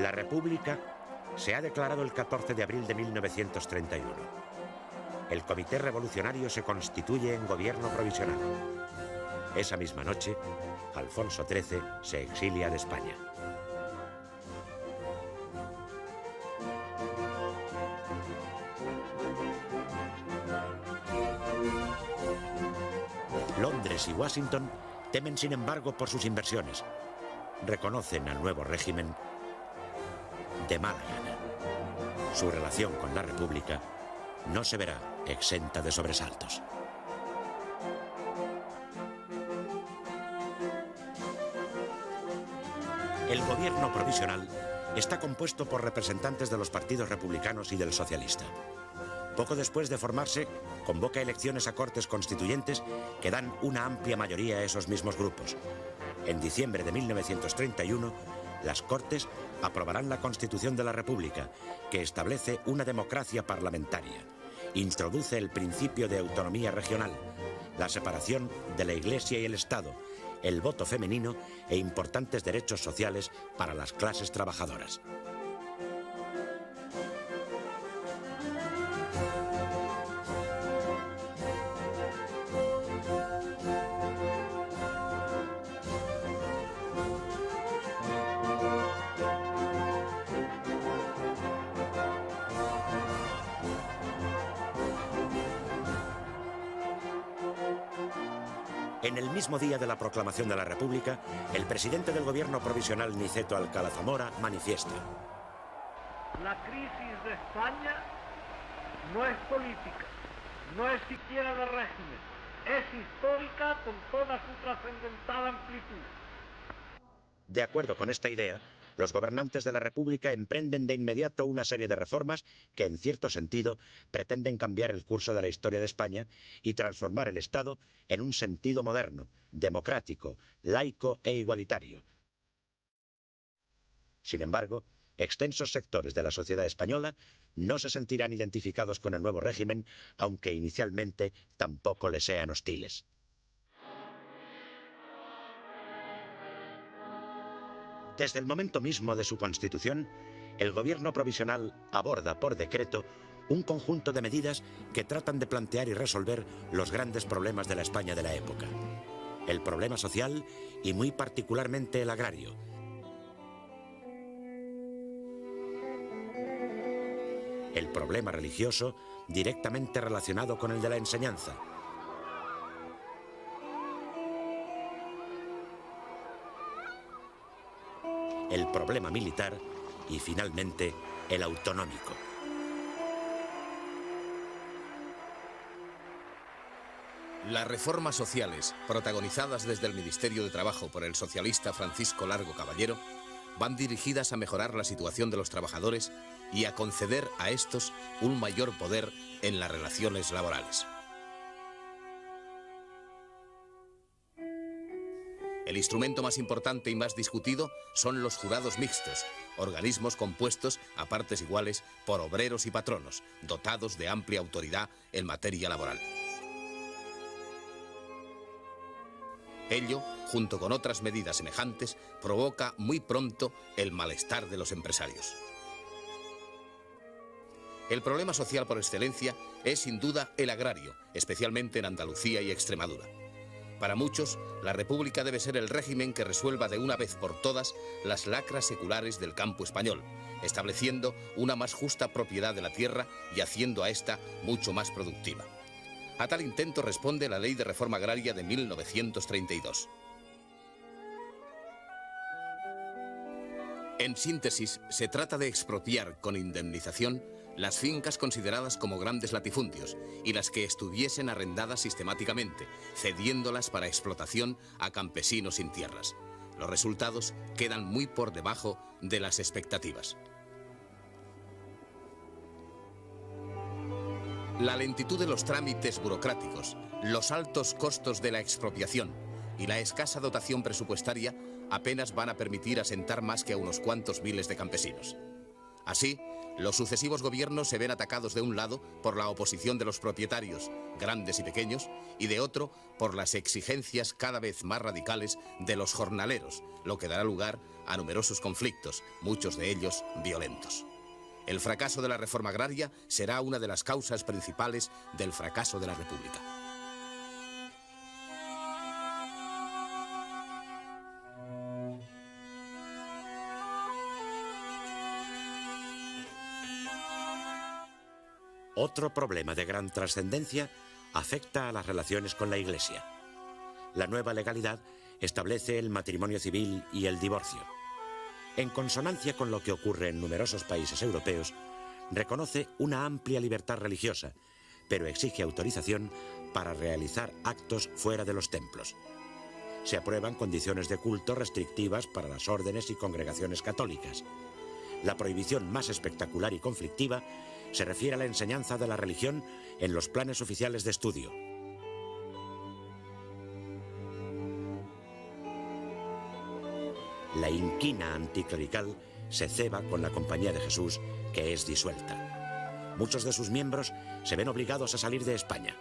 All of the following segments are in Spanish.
La República se ha declarado el 14 de abril de 1931. El Comité Revolucionario se constituye en gobierno provisional. Esa misma noche, Alfonso XIII se exilia de España. Londres y Washington temen, sin embargo, por sus inversiones. Reconocen al nuevo régimen de mala gana. Su relación con la República no se verá exenta de sobresaltos. El gobierno provisional está compuesto por representantes de los partidos republicanos y del socialista. Poco después de formarse, convoca elecciones a Cortes Constituyentes que dan una amplia mayoría a esos mismos grupos. En diciembre de 1931, las Cortes aprobarán la Constitución de la República, que establece una democracia parlamentaria, introduce el principio de autonomía regional, la separación de la Iglesia y el Estado, el voto femenino e importantes derechos sociales para las clases trabajadoras. En el mismo día de la proclamación de la República, el presidente del gobierno provisional, Niceto Alcalá Zamora, manifiesta: la crisis de España no es política, no es siquiera de régimen, es histórica con toda su trascendental amplitud. De acuerdo con esta idea, los gobernantes de la República emprenden de inmediato una serie de reformas que, en cierto sentido, pretenden cambiar el curso de la historia de España y transformar el Estado en un sentido moderno, democrático, laico e igualitario. Sin embargo, extensos sectores de la sociedad española no se sentirán identificados con el nuevo régimen, aunque inicialmente tampoco les sean hostiles. Desde el momento mismo de su constitución, el gobierno provisional aborda por decreto un conjunto de medidas que tratan de plantear y resolver los grandes problemas de la España de la época. El problema social y muy particularmente el agrario. El problema religioso directamente relacionado con el de la enseñanza. El problema militar y, finalmente, el autonómico. Las reformas sociales, protagonizadas desde el Ministerio de Trabajo por el socialista Francisco Largo Caballero, van dirigidas a mejorar la situación de los trabajadores y a conceder a estos un mayor poder en las relaciones laborales. El instrumento más importante y más discutido son los jurados mixtos, organismos compuestos a partes iguales por obreros y patronos, dotados de amplia autoridad en materia laboral. Ello, junto con otras medidas semejantes, provoca muy pronto el malestar de los empresarios. El problema social por excelencia es sin duda el agrario, especialmente en Andalucía y Extremadura. Para muchos, la República debe ser el régimen que resuelva de una vez por todas las lacras seculares del campo español, estableciendo una más justa propiedad de la tierra y haciendo a esta mucho más productiva. A tal intento responde la Ley de Reforma Agraria de 1932. En síntesis, se trata de expropiar con indemnización las fincas consideradas como grandes latifundios y las que estuviesen arrendadas sistemáticamente, cediéndolas para explotación a campesinos sin tierras. Los resultados quedan muy por debajo de las expectativas. La lentitud de los trámites burocráticos, los altos costos de la expropiación y la escasa dotación presupuestaria apenas van a permitir asentar más que a unos cuantos miles de campesinos. Así, Los sucesivos gobiernos se ven atacados de un lado por la oposición de los propietarios, grandes y pequeños, y de otro por las exigencias cada vez más radicales de los jornaleros, lo que dará lugar a numerosos conflictos, muchos de ellos violentos. El fracaso de la reforma agraria será una de las causas principales del fracaso de la República. Otro problema de gran trascendencia afecta a las relaciones con la Iglesia. La nueva legalidad establece el matrimonio civil y el divorcio. En consonancia con lo que ocurre en numerosos países europeos, reconoce una amplia libertad religiosa, pero exige autorización para realizar actos fuera de los templos. Se aprueban condiciones de culto restrictivas para las órdenes y congregaciones católicas. La prohibición más espectacular y conflictiva se refiere a la enseñanza de la religión en los planes oficiales de estudio. La inquina anticlerical se ceba con la Compañía de Jesús, que es disuelta. Muchos de sus miembros se ven obligados a salir de España.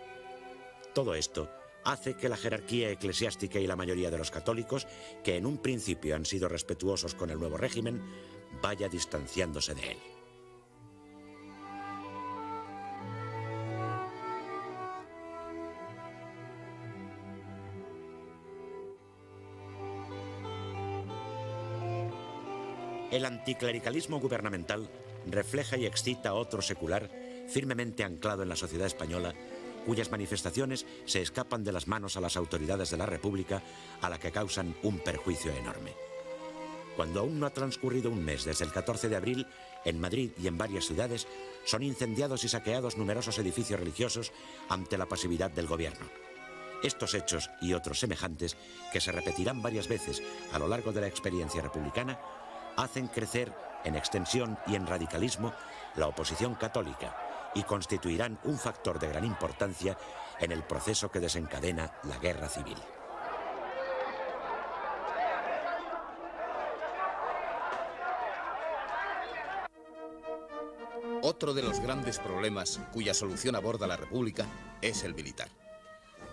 Todo esto hace que la jerarquía eclesiástica y la mayoría de los católicos, que en un principio han sido respetuosos con el nuevo régimen, vaya distanciándose de él. El anticlericalismo gubernamental refleja y excita otro secular firmemente anclado en la sociedad española, cuyas manifestaciones se escapan de las manos a las autoridades de la República, a la que causan un perjuicio enorme. Cuando aún no ha transcurrido un mes desde el 14 de abril, en Madrid y en varias ciudades, son incendiados y saqueados numerosos edificios religiosos ante la pasividad del gobierno. Estos hechos y otros semejantes, que se repetirán varias veces a lo largo de la experiencia republicana, hacen crecer en extensión y en radicalismo la oposición católica y constituirán un factor de gran importancia en el proceso que desencadena la guerra civil. Otro de los grandes problemas cuya solución aborda la República es el militar.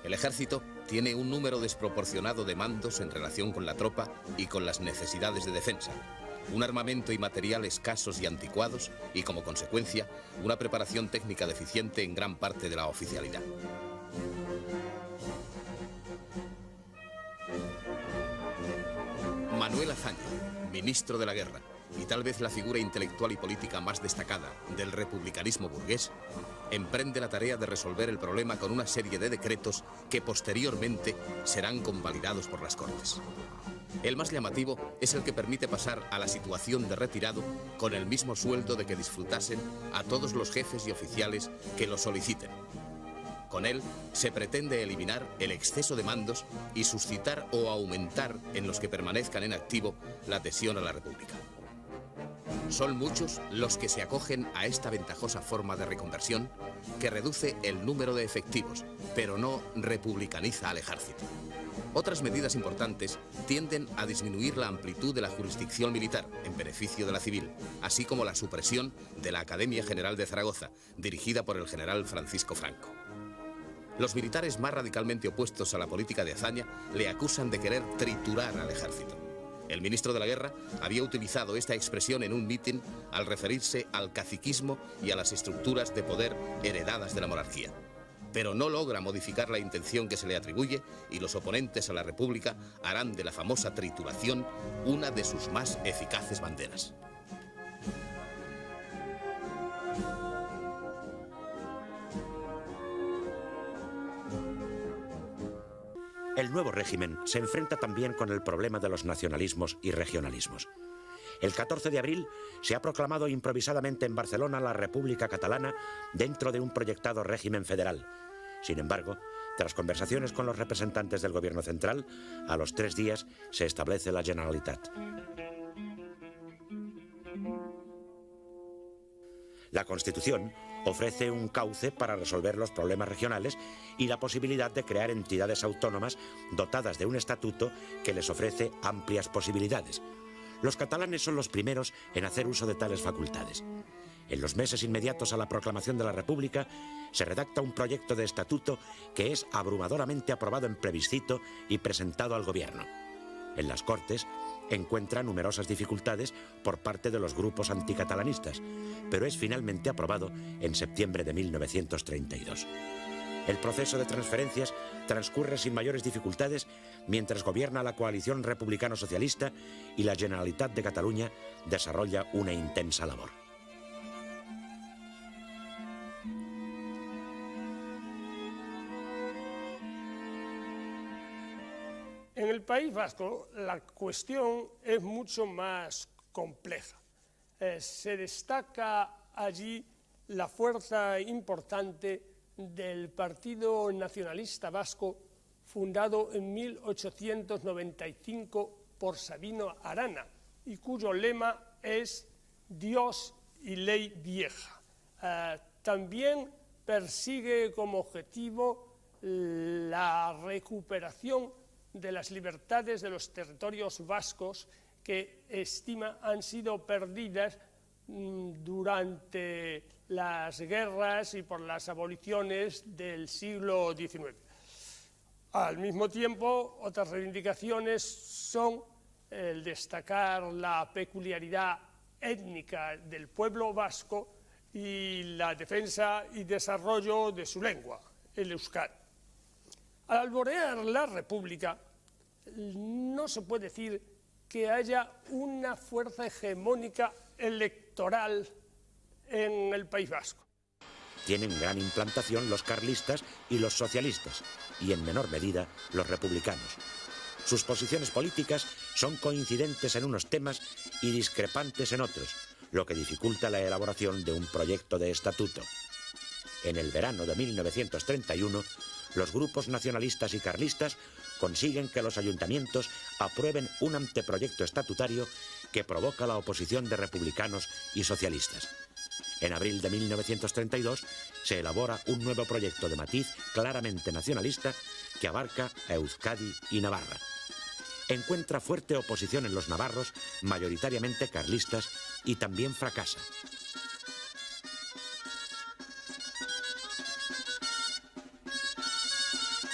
El ejército tiene un número desproporcionado de mandos en relación con la tropa y con las necesidades de defensa, un armamento y material escasos y anticuados y, como consecuencia, una preparación técnica deficiente en gran parte de la oficialidad. Manuel Azaña, ministro de la Guerra, y tal vez la figura intelectual y política más destacada del republicanismo burgués, emprende la tarea de resolver el problema con una serie de decretos que posteriormente serán convalidados por las Cortes. El más llamativo es el que permite pasar a la situación de retirado con el mismo sueldo de que disfrutasen a todos los jefes y oficiales que lo soliciten. Con él se pretende eliminar el exceso de mandos y suscitar o aumentar en los que permanezcan en activo la adhesión a la República. Son muchos los que se acogen a esta ventajosa forma de reconversión que reduce el número de efectivos, pero no republicaniza al ejército. Otras medidas importantes tienden a disminuir la amplitud de la jurisdicción militar en beneficio de la civil, así como la supresión de la Academia General de Zaragoza, dirigida por el general Francisco Franco. Los militares más radicalmente opuestos a la política de Azaña le acusan de querer triturar al ejército. El ministro de la Guerra había utilizado esta expresión en un mitin al referirse al caciquismo y a las estructuras de poder heredadas de la monarquía. Pero no logra modificar la intención que se le atribuye y los oponentes a la República harán de la famosa trituración una de sus más eficaces banderas. El nuevo régimen se enfrenta también con el problema de los nacionalismos y regionalismos. El 14 de abril se ha proclamado improvisadamente en Barcelona la República Catalana dentro de un proyectado régimen federal. Sin embargo, tras conversaciones con los representantes del gobierno central, a los 3 días se establece la Generalitat. La Constitución ofrece un cauce para resolver los problemas regionales y la posibilidad de crear entidades autónomas dotadas de un estatuto que les ofrece amplias posibilidades. Los catalanes son los primeros en hacer uso de tales facultades. En los meses inmediatos a la proclamación de la República, se redacta un proyecto de estatuto que es abrumadoramente aprobado en plebiscito y presentado al gobierno. En las Cortes encuentra numerosas dificultades por parte de los grupos anticatalanistas, pero es finalmente aprobado en septiembre de 1932. El proceso de transferencias transcurre sin mayores dificultades mientras gobierna la coalición republicano-socialista y la Generalitat de Cataluña desarrolla una intensa labor. En el País Vasco la cuestión es mucho más compleja. Se destaca allí la fuerza importante del Partido Nacionalista Vasco, fundado en 1895 por Sabino Arana y cuyo lema es Dios y ley vieja. También persigue como objetivo la recuperación de las libertades de los territorios vascos que estima han sido perdidas durante las guerras y por las aboliciones del siglo XIX. Al mismo tiempo, otras reivindicaciones son el destacar la peculiaridad étnica del pueblo vasco y la defensa y desarrollo de su lengua, el euskera. Al alborear la República, no se puede decir que haya una fuerza hegemónica electoral en el País Vasco. Tienen gran implantación los carlistas y los socialistas, y en menor medida los republicanos. Sus posiciones políticas son coincidentes en unos temas y discrepantes en otros, lo que dificulta la elaboración de un proyecto de estatuto. En el verano de 1931, los grupos nacionalistas y carlistas consiguen que los ayuntamientos aprueben un anteproyecto estatutario que provoca la oposición de republicanos y socialistas. En abril de 1932 se elabora un nuevo proyecto de matiz claramente nacionalista que abarca a Euskadi y Navarra. Encuentra fuerte oposición en los navarros, mayoritariamente carlistas, y también fracasa.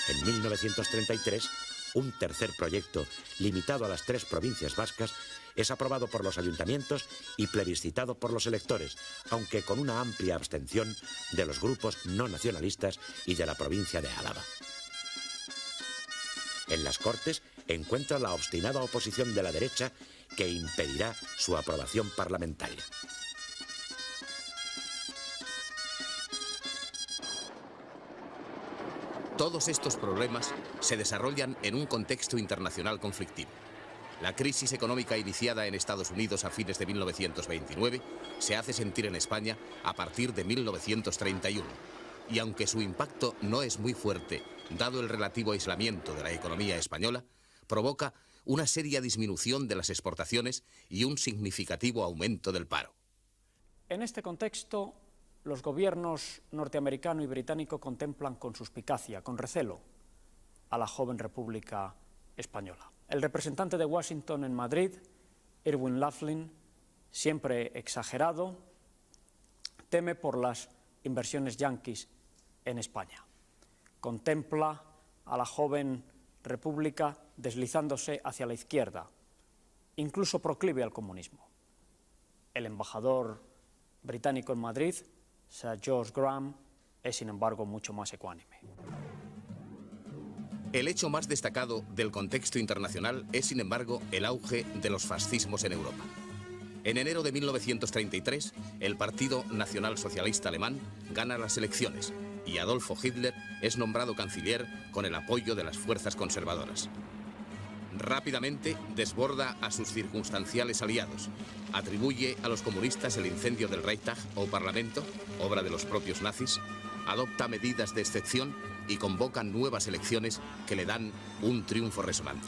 En 1933, un tercer proyecto, limitado a las 3 provincias vascas, es aprobado por los ayuntamientos y plebiscitado por los electores, aunque con una amplia abstención de los grupos no nacionalistas y de la provincia de Álava. En las Cortes encuentra la obstinada oposición de la derecha que impedirá su aprobación parlamentaria. Todos estos problemas se desarrollan en un contexto internacional conflictivo. La crisis económica iniciada en Estados Unidos a fines de 1929 se hace sentir en España a partir de 1931. Y aunque su impacto no es muy fuerte, dado el relativo aislamiento de la economía española, provoca una seria disminución de las exportaciones y un significativo aumento del paro. En este contexto, los gobiernos norteamericano y británico contemplan con suspicacia, con recelo, a la joven República Española. El representante de Washington en Madrid, Irwin Laughlin, siempre exagerado, teme por las inversiones yanquis en España. Contempla a la joven República deslizándose hacia la izquierda, incluso proclive al comunismo. El embajador británico en Madrid, Sir George Graham, es sin embargo mucho más ecuánime. El hecho más destacado del contexto internacional es, sin embargo, el auge de los fascismos en Europa. En enero de 1933, el Partido Nacional Socialista Alemán gana las elecciones y Adolfo Hitler es nombrado canciller con el apoyo de las fuerzas conservadoras. Rápidamente desborda a sus circunstanciales aliados, atribuye a los comunistas el incendio del Reichstag o Parlamento, obra de los propios nazis, adopta medidas de excepción y convoca nuevas elecciones que le dan un triunfo resonante.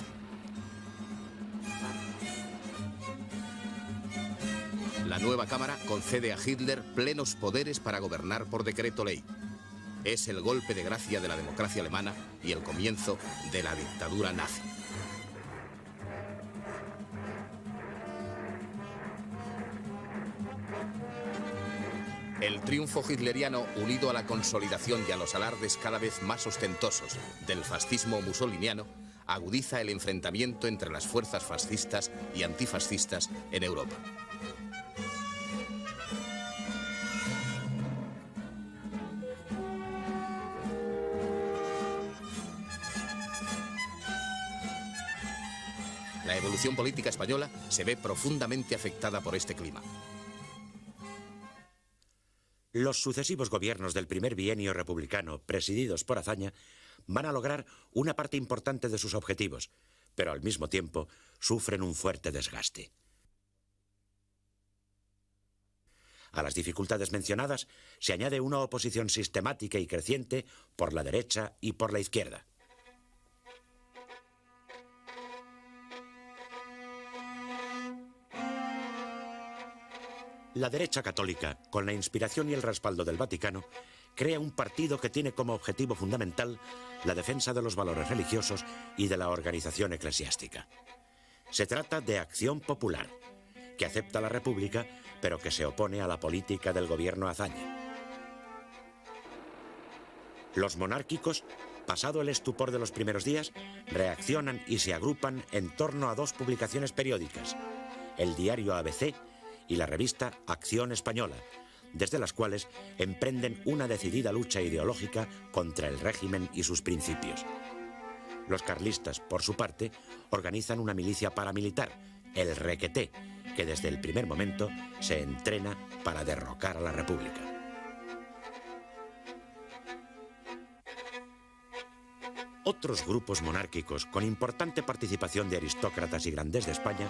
La nueva Cámara concede a Hitler plenos poderes para gobernar por decreto ley. Es el golpe de gracia de la democracia alemana y el comienzo de la dictadura nazi. El triunfo hitleriano, unido a la consolidación y a los alardes cada vez más ostentosos del fascismo mussoliniano, agudiza el enfrentamiento entre las fuerzas fascistas y antifascistas en Europa. La evolución política española se ve profundamente afectada por este clima. Los sucesivos gobiernos del primer bienio republicano, presididos por Azaña, van a lograr una parte importante de sus objetivos, pero al mismo tiempo sufren un fuerte desgaste. A las dificultades mencionadas se añade una oposición sistemática y creciente por la derecha y por la izquierda. La derecha católica, con la inspiración y el respaldo del Vaticano, crea un partido que tiene como objetivo fundamental la defensa de los valores religiosos y de la organización eclesiástica. Se trata de Acción Popular, que acepta la República, pero que se opone a la política del gobierno Azaña. Los monárquicos, pasado el estupor de los primeros días, reaccionan y se agrupan en torno a dos publicaciones periódicas, el diario ABC y la revista Acción Española, desde las cuales emprenden una decidida lucha ideológica contra el régimen y sus principios. Los carlistas, por su parte, organizan una milicia paramilitar, el Requeté, que desde el primer momento se entrena para derrocar a la República. Otros grupos monárquicos, con importante participación de aristócratas y grandes de España,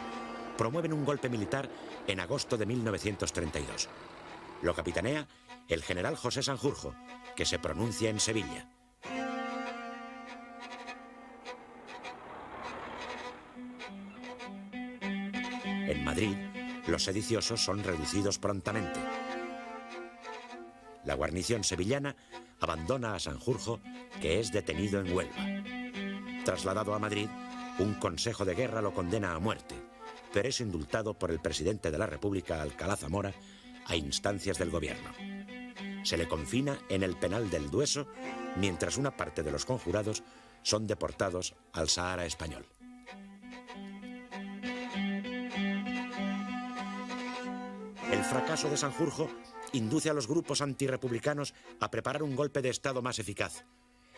promueven un golpe militar en agosto de 1932. Lo capitanea el general José Sanjurjo, que se pronuncia en Sevilla. En Madrid, los sediciosos son reducidos prontamente. La guarnición sevillana abandona a Sanjurjo, que es detenido en Huelva. Trasladado a Madrid, un consejo de guerra lo condena a muerte, pero es indultado por el presidente de la República, Alcalá Zamora, a instancias del gobierno. Se le confina en el penal del Dueso, mientras una parte de los conjurados son deportados al Sahara español. El fracaso de Sanjurjo induce a los grupos antirrepublicanos a preparar un golpe de Estado más eficaz.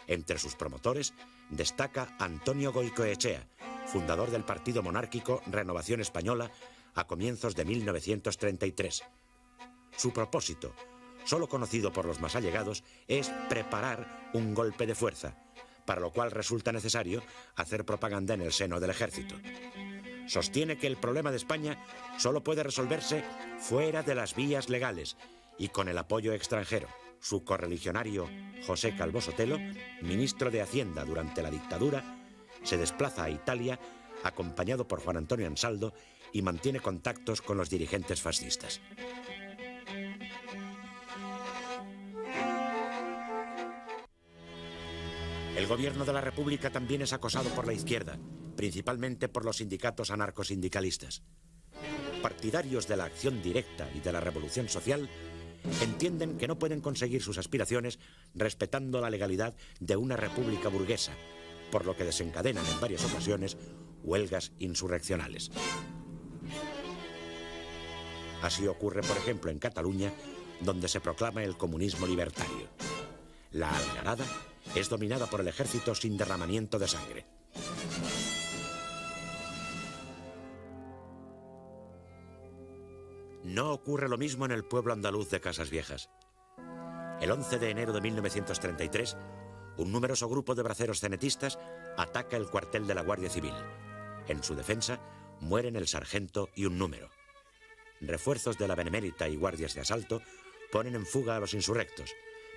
Entre sus promotores destaca Antonio Goicoechea, fundador del partido monárquico Renovación Española a comienzos de 1933. Su propósito, solo conocido por los más allegados, es preparar un golpe de fuerza, para lo cual resulta necesario hacer propaganda en el seno del ejército. Sostiene que el problema de España solo puede resolverse fuera de las vías legales y con el apoyo extranjero. Su correligionario José Calvo Sotelo, ministro de Hacienda durante la dictadura, se desplaza a Italia acompañado por Juan Antonio Ansaldo y mantiene contactos con los dirigentes fascistas. El gobierno de la República también es acosado por la izquierda, principalmente por los sindicatos anarcosindicalistas. Partidarios de la acción directa y de la revolución social, entienden que no pueden conseguir sus aspiraciones respetando la legalidad de una república burguesa, por lo que desencadenan en varias ocasiones huelgas insurreccionales. Así ocurre, por ejemplo, en Cataluña, donde se proclama el comunismo libertario. La Algarada es dominada por el ejército sin derramamiento de sangre. No ocurre lo mismo en el pueblo andaluz de Casas Viejas. El 11 de enero de 1933, un numeroso grupo de braceros cenetistas ataca el cuartel de la Guardia Civil. En su defensa mueren el sargento y un número. Refuerzos de la Benemérita y guardias de asalto ponen en fuga a los insurrectos,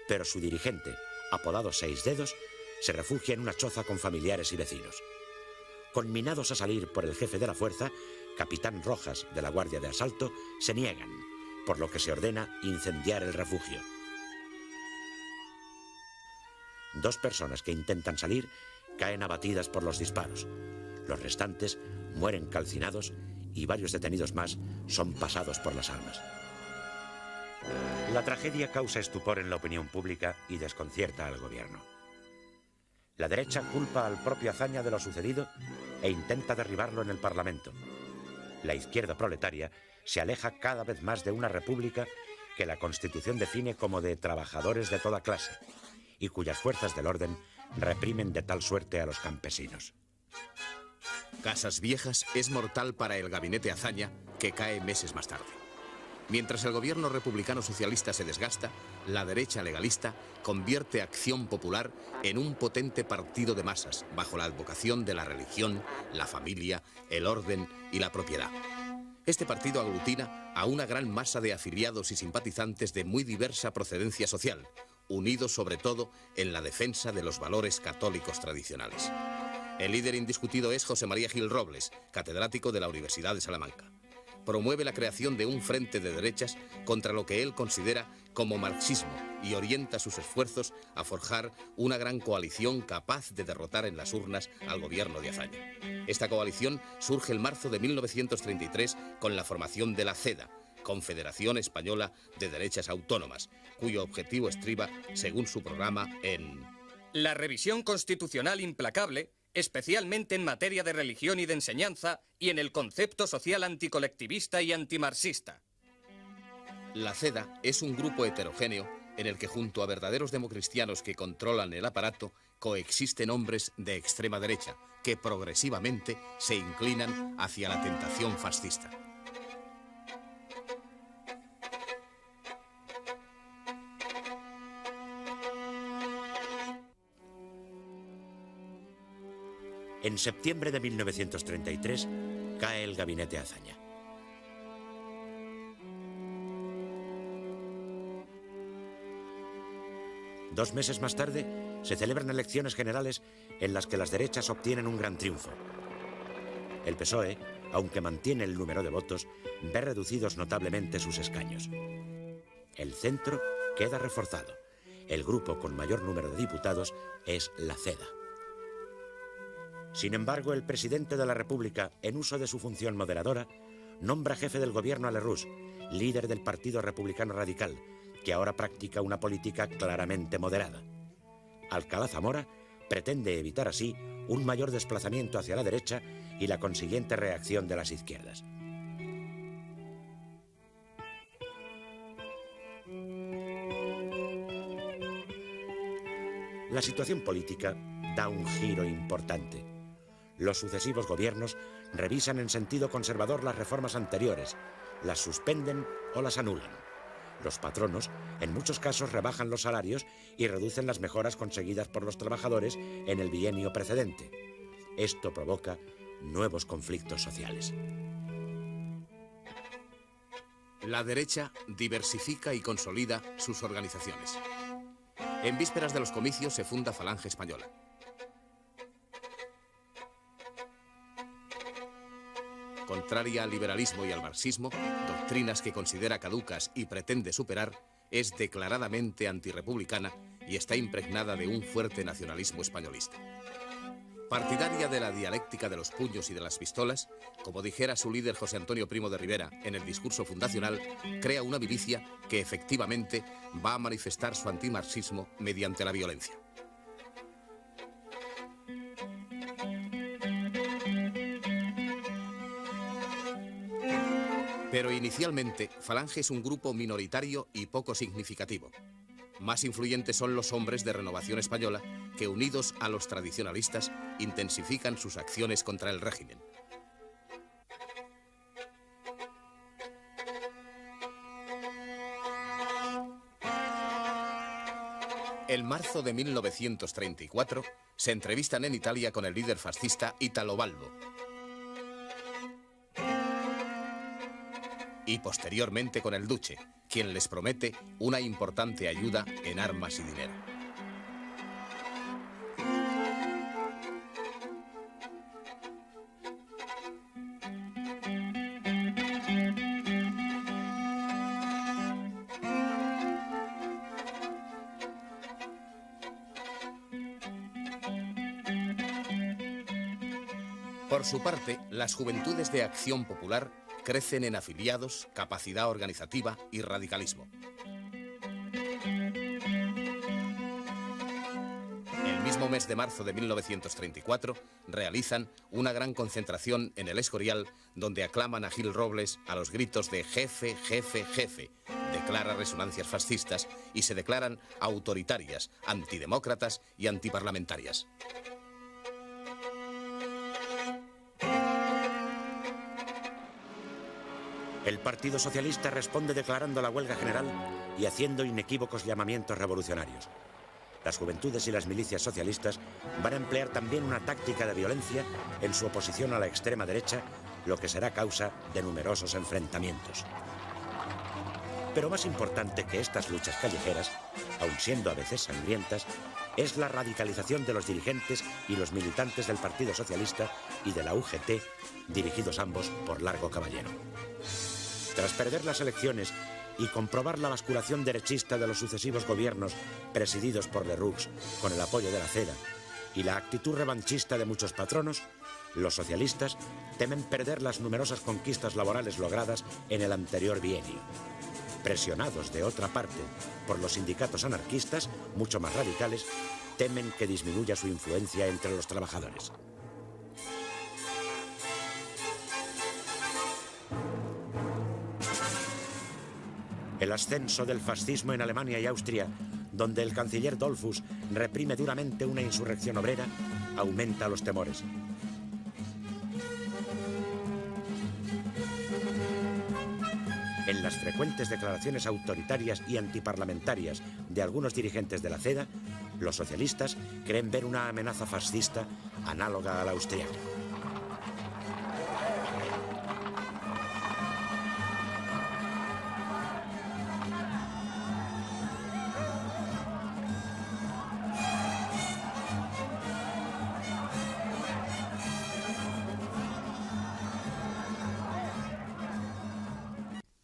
pero su dirigente, apodado Seis Dedos, se refugia en una choza con familiares y vecinos. Conminados a salir por el jefe de la fuerza, capitán Rojas de la Guardia de Asalto, se niegan, por lo que se ordena incendiar el refugio. 2 personas que intentan salir caen abatidas por los disparos. Los restantes mueren calcinados y varios detenidos más son pasados por las armas. La tragedia causa estupor en la opinión pública y desconcierta al gobierno. La derecha culpa al propio Azaña de lo sucedido e intenta derribarlo en el Parlamento. La izquierda proletaria se aleja cada vez más de una república que la Constitución define como de trabajadores de toda clase y cuyas fuerzas del orden reprimen de tal suerte a los campesinos. Casas Viejas es mortal para el gabinete Azaña, que cae meses más tarde. Mientras el gobierno republicano socialista se desgasta, la derecha legalista convierte Acción Popular en un potente partido de masas, bajo la advocación de la religión, la familia, el orden y la propiedad. Este partido aglutina a una gran masa de afiliados y simpatizantes de muy diversa procedencia social, unidos sobre todo en la defensa de los valores católicos tradicionales. El líder indiscutido es José María Gil Robles, catedrático de la Universidad de Salamanca. Promueve la creación de un frente de derechas contra lo que él considera como marxismo y orienta sus esfuerzos a forjar una gran coalición capaz de derrotar en las urnas al gobierno de Azaña. Esta coalición surge en marzo de 1933 con la formación de la CEDA, Confederación Española de Derechas Autónomas, cuyo objetivo estriba, según su programa, en la revisión constitucional implacable, especialmente en materia de religión y de enseñanza, y en el concepto social anticolectivista y antimarxista. La CEDA es un grupo heterogéneo en el que junto a verdaderos democristianos que controlan el aparato, coexisten hombres de extrema derecha que progresivamente se inclinan hacia la tentación fascista. En septiembre de 1933 cae el gabinete Azaña. Dos meses más tarde se celebran elecciones generales en las que las derechas obtienen un gran triunfo. El PSOE, aunque mantiene el número de votos, ve reducidos notablemente sus escaños. El centro queda reforzado. El grupo con mayor número de diputados es la CEDA. Sin embargo, el presidente de la República, en uso de su función moderadora, nombra jefe del gobierno a Lerroux, líder del Partido Republicano Radical, que ahora practica una política claramente moderada. Alcalá Zamora pretende evitar así un mayor desplazamiento hacia la derecha y la consiguiente reacción de las izquierdas. La situación política da un giro importante. Los sucesivos gobiernos revisan en sentido conservador las reformas anteriores, las suspenden o las anulan. Los patronos, en muchos casos, rebajan los salarios y reducen las mejoras conseguidas por los trabajadores en el bienio precedente. Esto provoca nuevos conflictos sociales. La derecha diversifica y consolida sus organizaciones. En vísperas de los comicios se funda Falange Española. Contraria al liberalismo y al marxismo, doctrinas que considera caducas y pretende superar, es declaradamente antirrepublicana y está impregnada de un fuerte nacionalismo españolista. Partidaria de la dialéctica de los puños y de las pistolas, como dijera su líder José Antonio Primo de Rivera en el discurso fundacional, crea una milicia que efectivamente va a manifestar su antimarxismo mediante la violencia. Pero inicialmente, Falange es un grupo minoritario y poco significativo. Más influyentes son los hombres de Renovación Española, que unidos a los tradicionalistas, intensifican sus acciones contra el régimen. En marzo de 1934, se entrevistan en Italia con el líder fascista Italo Balbo. Y posteriormente con el Duce, quien les promete una importante ayuda en armas y dinero. Por su parte, las Juventudes de Acción Popular crecen en afiliados, capacidad organizativa y radicalismo. El mismo mes de marzo de 1934 realizan una gran concentración en el Escorial, donde aclaman a Gil Robles a los gritos de «jefe, jefe, jefe», de claras resonancias fascistas, y se declaran autoritarias, antidemócratas y antiparlamentarias. El Partido Socialista responde declarando la huelga general y haciendo inequívocos llamamientos revolucionarios. Las juventudes y las milicias socialistas van a emplear también una táctica de violencia en su oposición a la extrema derecha, lo que será causa de numerosos enfrentamientos. Pero más importante que estas luchas callejeras, aun siendo a veces sangrientas, es la radicalización de los dirigentes y los militantes del Partido Socialista y de la UGT, dirigidos ambos por Largo Caballero. Tras perder las elecciones y comprobar la basculación derechista de los sucesivos gobiernos presididos por Lerroux con el apoyo de la CEDA y la actitud revanchista de muchos patronos, los socialistas temen perder las numerosas conquistas laborales logradas en el anterior bienio. Presionados, de otra parte, por los sindicatos anarquistas, mucho más radicales, temen que disminuya su influencia entre los trabajadores. El ascenso del fascismo en Alemania y Austria, donde el canciller Dollfuss reprime duramente una insurrección obrera, aumenta los temores. En las frecuentes declaraciones autoritarias y antiparlamentarias de algunos dirigentes de la CEDA, los socialistas creen ver una amenaza fascista análoga a la austriaca.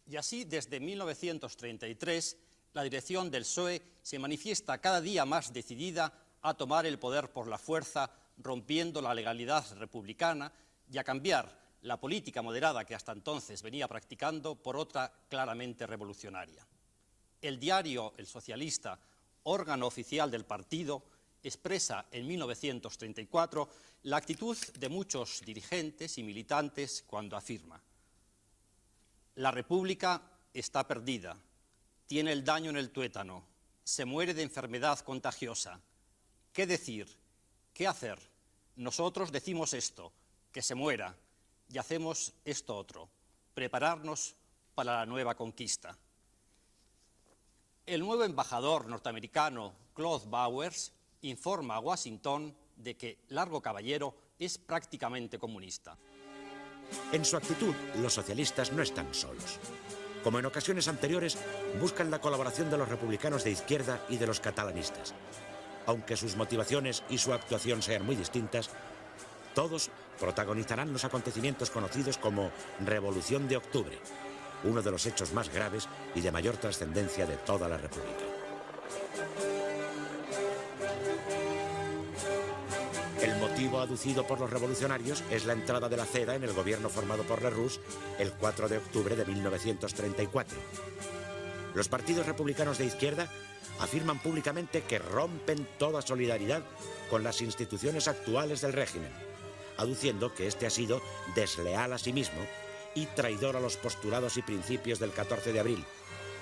Y así, desde 1933, la dirección del PSOE se manifiesta cada día más decidida a tomar el poder por la fuerza, rompiendo la legalidad republicana y a cambiar la política moderada que hasta entonces venía practicando por otra claramente revolucionaria. El diario El Socialista, órgano oficial del partido, expresa en 1934 la actitud de muchos dirigentes y militantes cuando afirma: la República está perdida, tiene el daño en el tuétano, se muere de enfermedad contagiosa. ¿Qué decir? ¿Qué hacer? Nosotros decimos esto, que se muera, y hacemos esto otro, prepararnos para la nueva conquista. El nuevo embajador norteamericano, Claude Bowers, informa a Washington de que Largo Caballero es prácticamente comunista. En su actitud, los socialistas no están solos. Como en ocasiones anteriores, buscan la colaboración de los republicanos de izquierda y de los catalanistas. Aunque sus motivaciones y su actuación sean muy distintas, todos protagonizarán los acontecimientos conocidos como Revolución de Octubre, uno de los hechos más graves y de mayor trascendencia de toda la República. El motivo aducido por los revolucionarios es la entrada de la CEDA en el gobierno formado por Lerroux el 4 de octubre de 1934. Los partidos republicanos de izquierda afirman públicamente que rompen toda solidaridad con las instituciones actuales del régimen, aduciendo que este ha sido desleal a sí mismo y traidor a los postulados y principios del 14 de abril,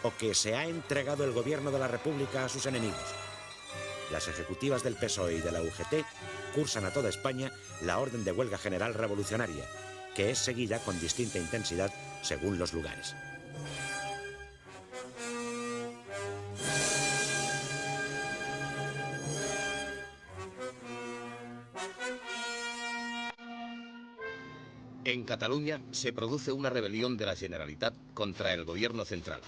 o que se ha entregado el gobierno de la República a sus enemigos. Las ejecutivas del PSOE y de la UGT cursan a toda España la orden de huelga general revolucionaria, que es seguida con distinta intensidad según los lugares. En Cataluña se produce una rebelión de la Generalitat contra el gobierno central.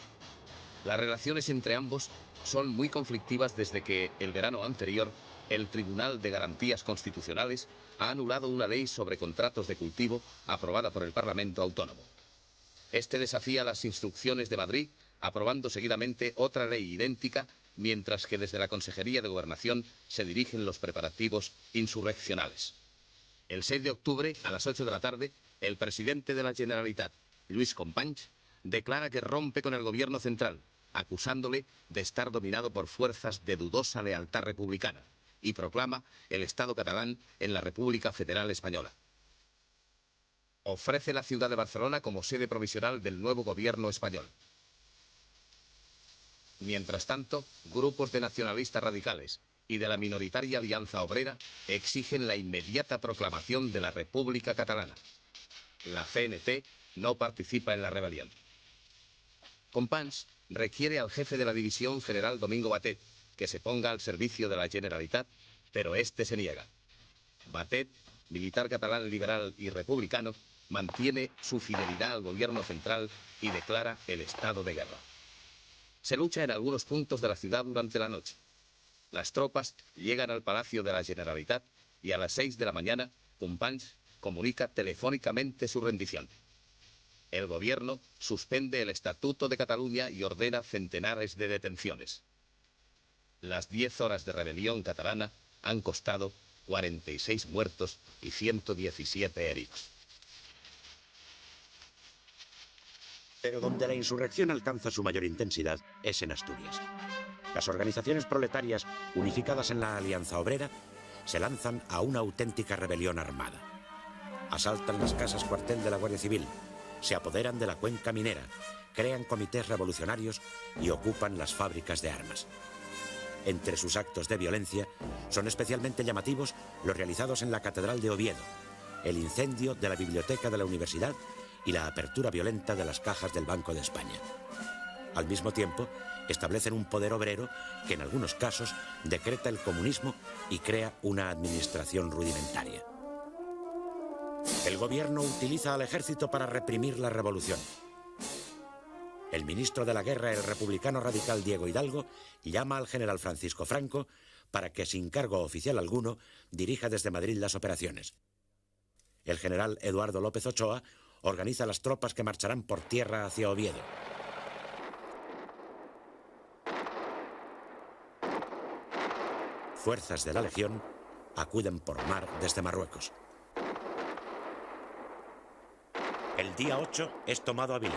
Las relaciones entre ambos son muy conflictivas desde que, el verano anterior, el Tribunal de Garantías Constitucionales ha anulado una ley sobre contratos de cultivo aprobada por el Parlamento Autónomo. Este desafía las instrucciones de Madrid, aprobando seguidamente otra ley idéntica, mientras que desde la Consejería de Gobernación se dirigen los preparativos insurreccionales. El 6 de octubre, a las 8 de la tarde, el presidente de la Generalitat, Lluís Companys, declara que rompe con el gobierno central, acusándole de estar dominado por fuerzas de dudosa lealtad republicana, y proclama el Estado catalán en la República Federal Española. Ofrece la ciudad de Barcelona como sede provisional del nuevo gobierno español. Mientras tanto, grupos de nacionalistas radicales y de la minoritaria Alianza Obrera exigen la inmediata proclamación de la República Catalana. La CNT no participa en la rebelión. Companys requiere al jefe de la división, general Domingo Batet, que se ponga al servicio de la Generalitat, pero este se niega. Batet, militar catalán liberal y republicano, mantiene su fidelidad al gobierno central y declara el estado de guerra. Se lucha en algunos puntos de la ciudad durante la noche. Las tropas llegan al Palacio de la Generalitat y a las 6 de la mañana, Companys comunica telefónicamente su rendición. El gobierno suspende el Estatuto de Cataluña y ordena centenares de detenciones. Las 10 horas de rebelión catalana han costado 46 muertos y 117 heridos. Pero donde la insurrección alcanza su mayor intensidad es en Asturias. Las organizaciones proletarias, unificadas en la Alianza Obrera, se lanzan a una auténtica rebelión armada. Asaltan las casas cuartel de la Guardia Civil, se apoderan de la cuenca minera, crean comités revolucionarios y ocupan las fábricas de armas. Entre sus actos de violencia son especialmente llamativos los realizados en la Catedral de Oviedo, el incendio de la biblioteca de la universidad y la apertura violenta de las cajas del Banco de España. Al mismo tiempo, establecen un poder obrero que en algunos casos decreta el comunismo y crea una administración rudimentaria. El gobierno utiliza al ejército para reprimir la revolución. El ministro de la Guerra, el republicano radical Diego Hidalgo, llama al general Francisco Franco para que, sin cargo oficial alguno, dirija desde Madrid las operaciones. El general Eduardo López Ochoa organiza las tropas que marcharán por tierra hacia Oviedo. Fuerzas de la Legión acuden por mar desde Marruecos. El día 8 es tomado Avilés.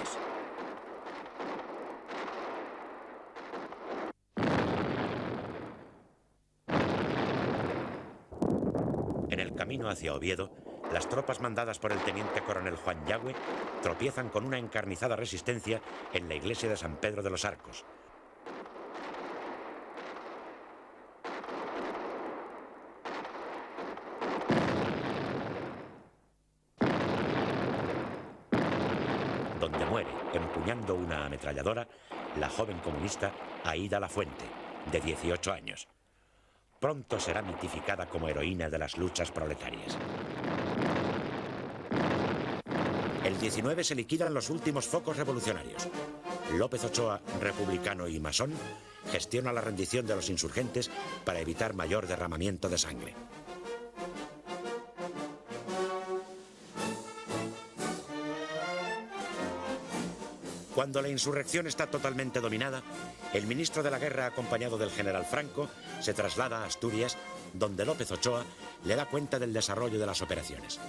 En el camino hacia Oviedo, las tropas mandadas por el teniente coronel Juan Yagüe tropiezan con una encarnizada resistencia en la iglesia de San Pedro de los Arcos. Donde muere, empuñando una ametralladora, la joven comunista Aída Lafuente, de 18 años. Pronto será mitificada como heroína de las luchas proletarias. El 19 se liquidan los últimos focos revolucionarios. López Ochoa, republicano y masón, gestiona la rendición de los insurgentes para evitar mayor derramamiento de sangre. Cuando la insurrección está totalmente dominada, el ministro de la Guerra, acompañado del general Franco, se traslada a Asturias, donde López Ochoa le da cuenta del desarrollo de las operaciones.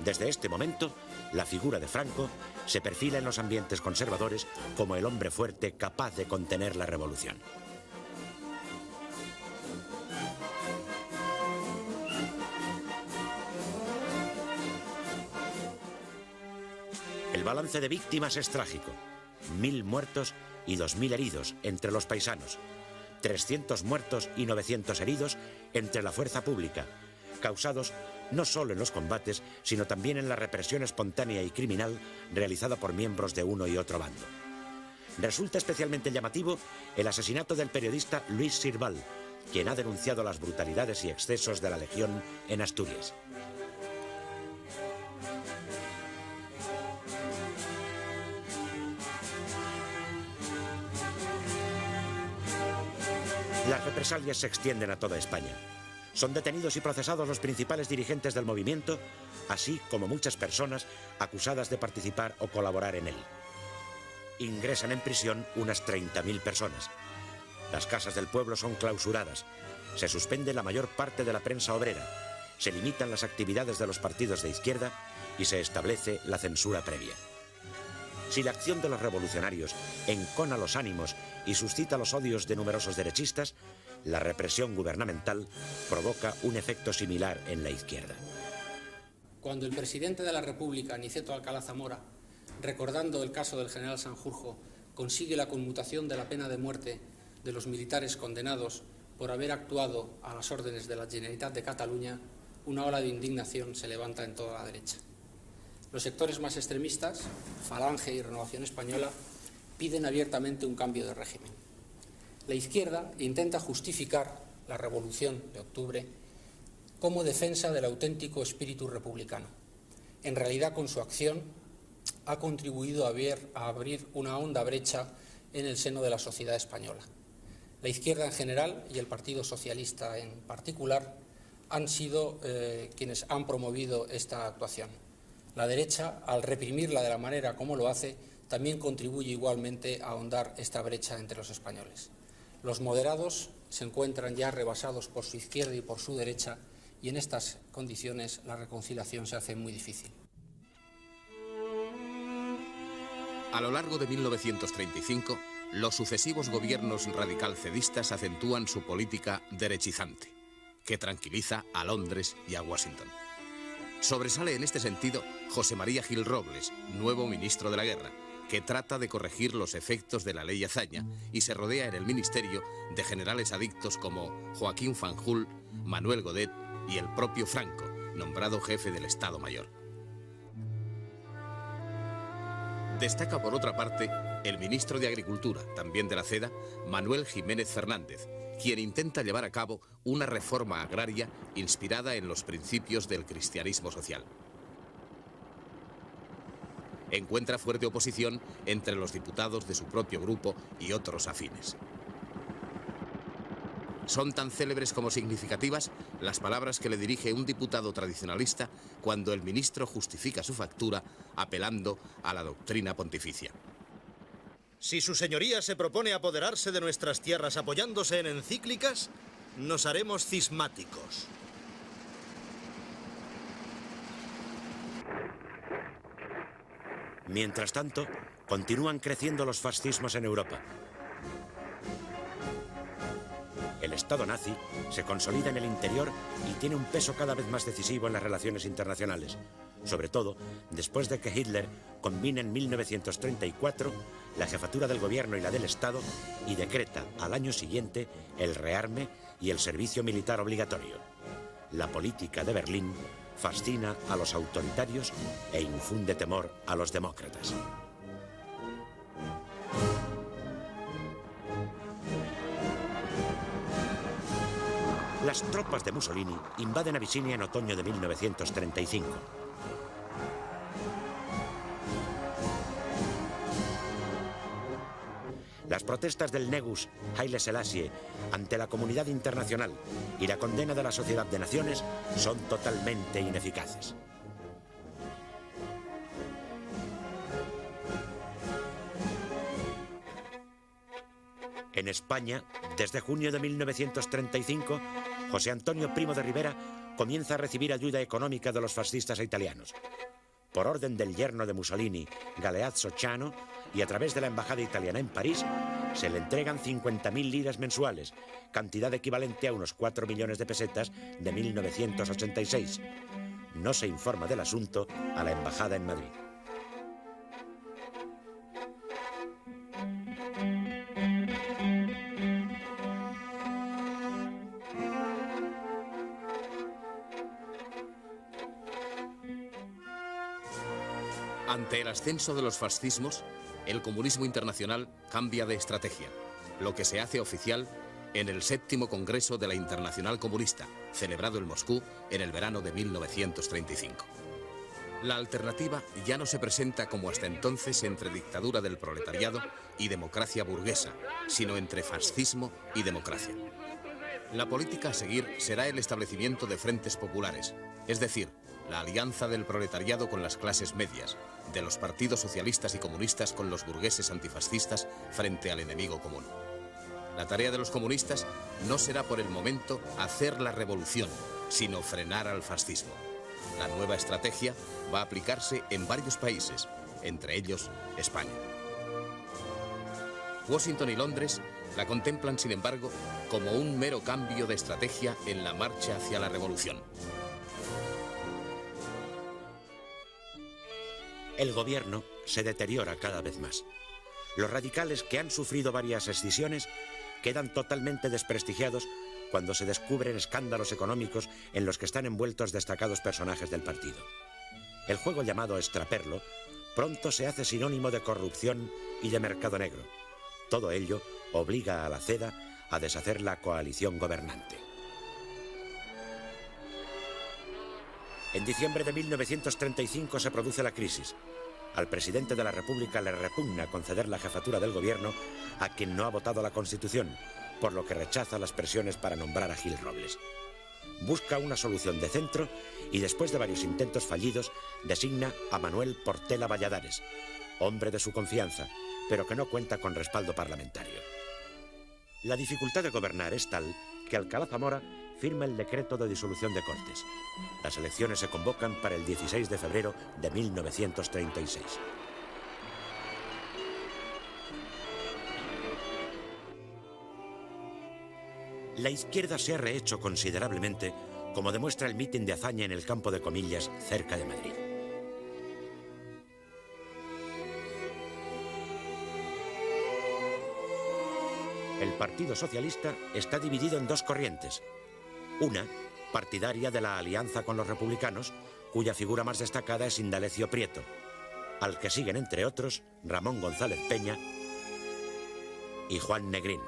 Desde este momento, la figura de Franco se perfila en los ambientes conservadores como el hombre fuerte capaz de contener la revolución. El balance de víctimas es trágico. 1000 muertos y 2000 heridos entre los paisanos. 300 muertos y 900 heridos entre la fuerza pública, causados no solo en los combates, sino también en la represión espontánea y criminal realizada por miembros de uno y otro bando. Resulta especialmente llamativo el asesinato del periodista Luis Sirval, quien ha denunciado las brutalidades y excesos de la Legión en Asturias. Las represalias se extienden a toda España. Son detenidos y procesados los principales dirigentes del movimiento, así como muchas personas acusadas de participar o colaborar en él. Ingresan en prisión unas 30.000 personas. Las casas del pueblo son clausuradas. Se suspende la mayor parte de la prensa obrera. Se limitan las actividades de los partidos de izquierda y se establece la censura previa. Si la acción de los revolucionarios encona los ánimos y suscita los odios de numerosos derechistas, la represión gubernamental provoca un efecto similar en la izquierda. Cuando el presidente de la República, Aniceto Alcalá Zamora, recordando el caso del general Sanjurjo, consigue la conmutación de la pena de muerte de los militares condenados por haber actuado a las órdenes de la Generalitat de Cataluña, una ola de indignación se levanta en toda la derecha. Los sectores más extremistas, Falange y Renovación Española, piden abiertamente un cambio de régimen. La izquierda intenta justificar la Revolución de Octubre como defensa del auténtico espíritu republicano. En realidad, con su acción, ha contribuido a abrir una honda brecha en el seno de la sociedad española. La izquierda en general y el Partido Socialista en particular han sido quienes han promovido esta actuación. La derecha, al reprimirla de la manera como lo hace, también contribuye igualmente a ahondar esta brecha entre los españoles. Los moderados se encuentran ya rebasados por su izquierda y por su derecha, y en estas condiciones la reconciliación se hace muy difícil. A lo largo de 1935, los sucesivos gobiernos radicalcedistas acentúan su política derechizante, que tranquiliza a Londres y a Washington. Sobresale en este sentido José María Gil Robles, nuevo ministro de la Guerra, que trata de corregir los efectos de la ley Azaña y se rodea en el ministerio de generales adictos como Joaquín Fanjul, Manuel Godet y el propio Franco, nombrado jefe del Estado Mayor. Destaca por otra parte el ministro de Agricultura, también de la CEDA, Manuel Jiménez Fernández, quien intenta llevar a cabo una reforma agraria inspirada en los principios del cristianismo social. Encuentra fuerte oposición entre los diputados de su propio grupo y otros afines. Son tan célebres como significativas las palabras que le dirige un diputado tradicionalista cuando el ministro justifica su factura apelando a la doctrina pontificia. Si su señoría se propone apoderarse de nuestras tierras apoyándose en encíclicas, nos haremos cismáticos. Mientras tanto, continúan creciendo los fascismos en Europa. El Estado nazi se consolida en el interior y tiene un peso cada vez más decisivo en las relaciones internacionales, sobre todo después de que Hitler combina en 1934 la jefatura del gobierno y la del Estado y decreta al año siguiente el rearme y el servicio militar obligatorio. La política de Berlín fascina a los autoritarios e infunde temor a los demócratas. Las tropas de Mussolini invaden Abisinia en otoño de 1935. Las protestas del Negus Haile Selassie ante la comunidad internacional y la condena de la Sociedad de Naciones son totalmente ineficaces. En España, desde junio de 1935, José Antonio Primo de Rivera comienza a recibir ayuda económica de los fascistas italianos. Por orden del yerno de Mussolini, Galeazzo Ciano, y a través de la embajada italiana en París, se le entregan 50.000 liras mensuales, cantidad equivalente a unos 4 millones de pesetas de 1986. No se informa del asunto a la embajada en Madrid. Ante el ascenso de los fascismos, el comunismo internacional cambia de estrategia, lo que se hace oficial en el 7º Congreso de la Internacional Comunista, celebrado en Moscú en el verano de 1935. La alternativa ya no se presenta como hasta entonces entre dictadura del proletariado y democracia burguesa, sino entre fascismo y democracia. La política a seguir será el establecimiento de frentes populares, es decir, la alianza del proletariado con las clases medias, de los partidos socialistas y comunistas con los burgueses antifascistas frente al enemigo común. La tarea de los comunistas no será por el momento hacer la revolución, sino frenar al fascismo. La nueva estrategia va a aplicarse en varios países, entre ellos España. Washington y Londres la contemplan, sin embargo, como un mero cambio de estrategia en la marcha hacia la revolución. El gobierno se deteriora cada vez más. Los radicales, que han sufrido varias escisiones, quedan totalmente desprestigiados cuando se descubren escándalos económicos en los que están envueltos destacados personajes del partido. El juego llamado extraperlo pronto se hace sinónimo de corrupción y de mercado negro. Todo ello obliga a la CEDA a deshacer la coalición gobernante. En diciembre de 1935 se produce la crisis. Al presidente de la República le repugna conceder la jefatura del gobierno a quien no ha votado la Constitución, por lo que rechaza las presiones para nombrar a Gil Robles. Busca una solución de centro y, después de varios intentos fallidos, designa a Manuel Portela Valladares, hombre de su confianza, pero que no cuenta con respaldo parlamentario. La dificultad de gobernar es tal que Alcalá Zamora firma el decreto de disolución de Cortes. Las elecciones se convocan para el 16 de febrero de 1936. La izquierda se ha rehecho considerablemente, como demuestra el mitin de Azaña en el Campo de Comillas, cerca de Madrid. El Partido Socialista está dividido en dos corrientes. Una, partidaria de la alianza con los republicanos, cuya figura más destacada es Indalecio Prieto, al que siguen, entre otros, Ramón González Peña y Juan Negrín.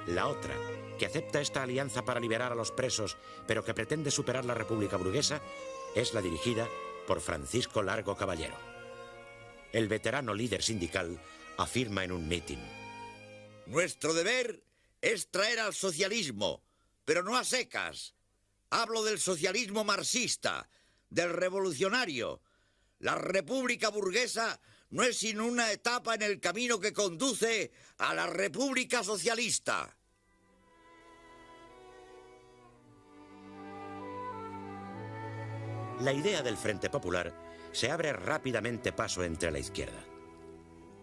La otra, que acepta esta alianza para liberar a los presos, pero que pretende superar la República burguesa, es la dirigida por Francisco Largo Caballero. El veterano líder sindical afirma en un mitin: nuestro deber es traer al socialismo, pero no a secas. Hablo del socialismo marxista, del revolucionario. La República burguesa no es sino una etapa en el camino que conduce a la República socialista. La idea del Frente Popular se abre rápidamente paso entre la izquierda.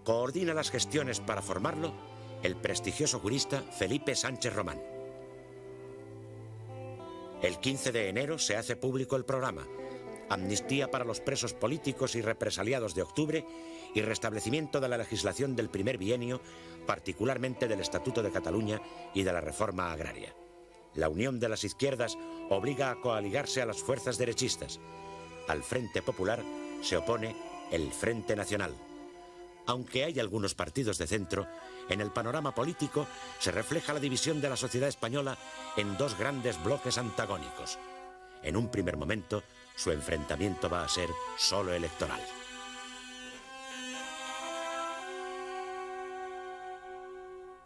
Coordina las gestiones para formarlo el prestigioso jurista Felipe Sánchez Román. El 15 de enero se hace público el programa: amnistía para los presos políticos y represaliados de octubre y restablecimiento de la legislación del primer bienio, particularmente del Estatuto de Cataluña y de la reforma agraria. La unión de las izquierdas obliga a coaligarse a las fuerzas derechistas. Al Frente Popular se opone el Frente Nacional. Aunque hay algunos partidos de centro, en el panorama político se refleja la división de la sociedad española en dos grandes bloques antagónicos. En un primer momento, su enfrentamiento va a ser solo electoral.